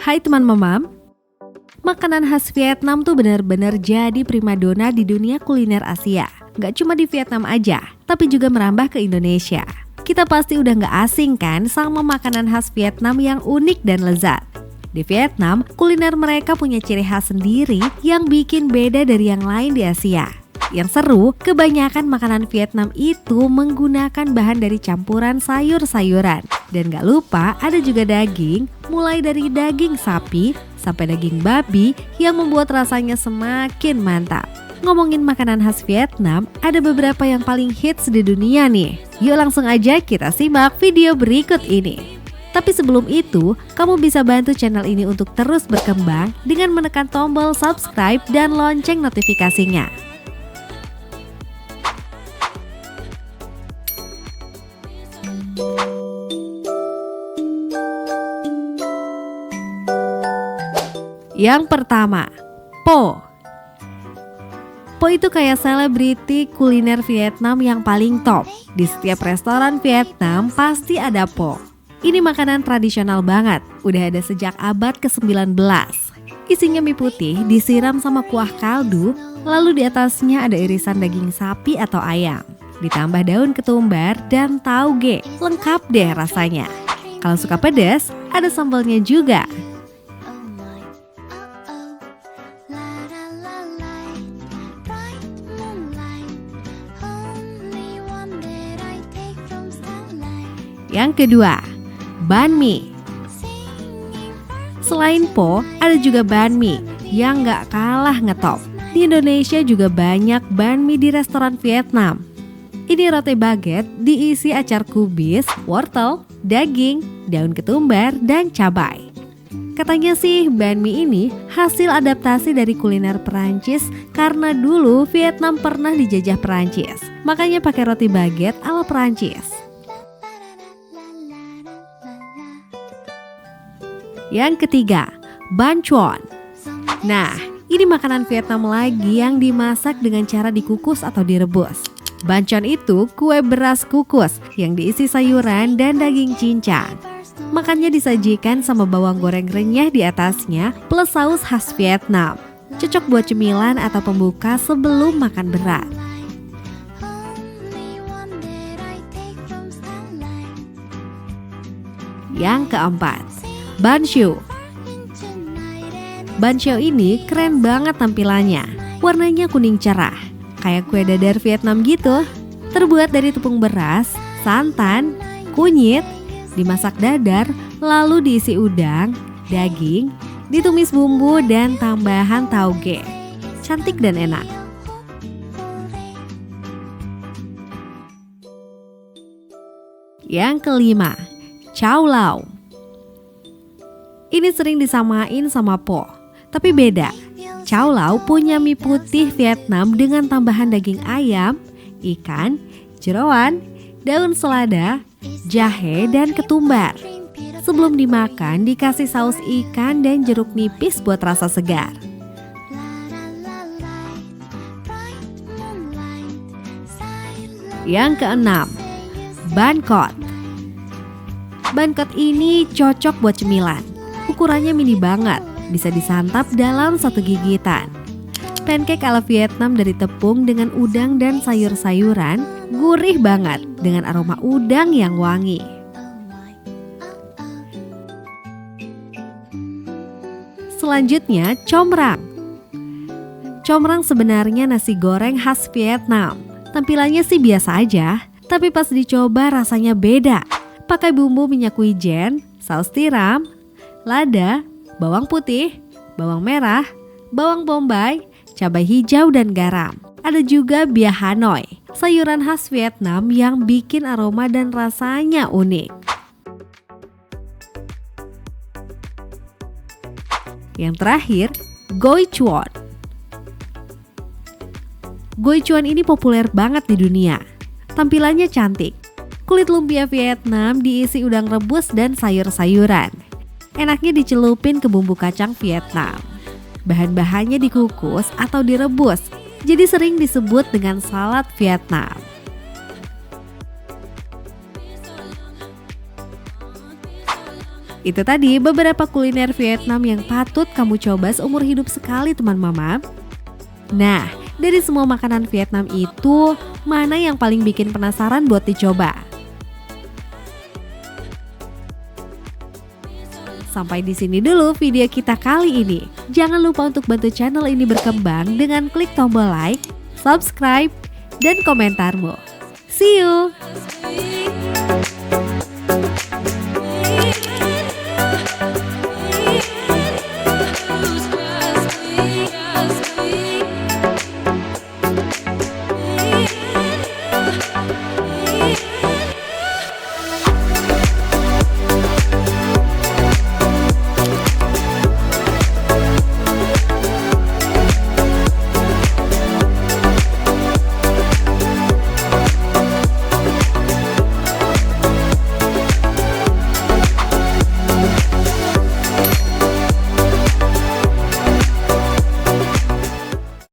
Hai teman mamam, makanan khas Vietnam tuh benar-benar jadi primadona di dunia kuliner Asia. Gak cuma di Vietnam aja, tapi juga merambah ke Indonesia. Kita pasti udah gak asing kan sama makanan khas Vietnam yang unik dan lezat. Di Vietnam, kuliner mereka punya ciri khas sendiri yang bikin beda dari yang lain di Asia. Yang seru, kebanyakan makanan Vietnam itu menggunakan bahan dari campuran sayur-sayuran. Dan gak lupa ada juga daging, mulai dari daging sapi sampai daging babi yang membuat rasanya semakin mantap. Ngomongin makanan khas Vietnam, ada beberapa yang paling hits di dunia nih. Yuk langsung aja kita simak video berikut ini. Tapi sebelum itu, kamu bisa bantu channel ini untuk terus berkembang dengan menekan tombol subscribe dan lonceng notifikasinya. Yang pertama, Po. Po itu kayak selebriti kuliner Vietnam yang paling top. Di setiap restoran Vietnam pasti ada Po. Ini makanan tradisional banget, udah ada sejak abad ke-19. Isinya mie putih disiram sama kuah kaldu, lalu di atasnya ada irisan daging sapi atau ayam. Ditambah daun ketumbar dan tauge, lengkap deh rasanya. Kalau suka pedas, ada sambalnya juga. Yang kedua, banh mi. Selain Po, ada juga banh mi yang gak kalah ngetop. Di Indonesia juga banyak banh mi di restoran Vietnam. Ini roti baguette diisi acar kubis, wortel, daging, daun ketumbar, dan cabai. Katanya sih banh mi ini hasil adaptasi dari kuliner Perancis karena dulu Vietnam pernah dijajah Perancis. Makanya pakai roti baguette ala Perancis. Yang ketiga, banh chuon. Nah, ini makanan Vietnam lagi yang dimasak dengan cara dikukus atau direbus. Banh chuon itu kue beras kukus yang diisi sayuran dan daging cincang. Makannya disajikan sama bawang goreng renyah di atasnya plus saus khas Vietnam. Cocok buat cemilan atau pembuka sebelum makan berat. Yang keempat, banh siu. Banh siu ini keren banget tampilannya. Warnanya kuning cerah, kayak kue dadar Vietnam gitu. Terbuat dari tepung beras, santan, kunyit, dimasak dadar, lalu diisi udang, daging, ditumis bumbu dan tambahan tauge. Cantik dan enak. Yang kelima, chow lau. Ini sering disamain sama Po, tapi beda. Chow lau punya mie putih Vietnam dengan tambahan daging ayam, ikan, jeroan, daun selada, jahe, dan ketumbar. Sebelum dimakan dikasih saus ikan dan jeruk nipis buat rasa segar. Yang keenam, banh cot. Banh cot ini cocok buat cemilan. Ukurannya mini banget, bisa disantap dalam satu gigitan. Pancake ala Vietnam dari tepung dengan udang dan sayur-sayuran, gurih banget dengan aroma udang yang wangi. Selanjutnya, com rang. Com rang sebenarnya nasi goreng khas Vietnam. Tampilannya sih biasa aja, tapi pas dicoba rasanya beda. Pakai bumbu minyak wijen, saus tiram, lada, bawang putih, bawang merah, bawang bombay, cabai hijau dan garam. Ada juga bia Hanoi, sayuran khas Vietnam yang bikin aroma dan rasanya unik. Yang terakhir, goi chuan. Goi chuan ini populer banget di dunia. Tampilannya cantik. Kulit lumpia Vietnam diisi udang rebus dan sayur-sayuran. Enaknya dicelupin ke bumbu kacang Vietnam. Bahan-bahannya dikukus atau direbus, jadi sering disebut dengan salad Vietnam. Itu tadi beberapa kuliner Vietnam yang patut kamu coba seumur hidup sekali teman mama. Nah, dari semua makanan Vietnam itu, mana yang paling bikin penasaran buat dicoba? Sampai di sini dulu video kita kali ini. Jangan lupa untuk bantu channel ini berkembang dengan klik tombol like, subscribe, dan komentarmu. See you!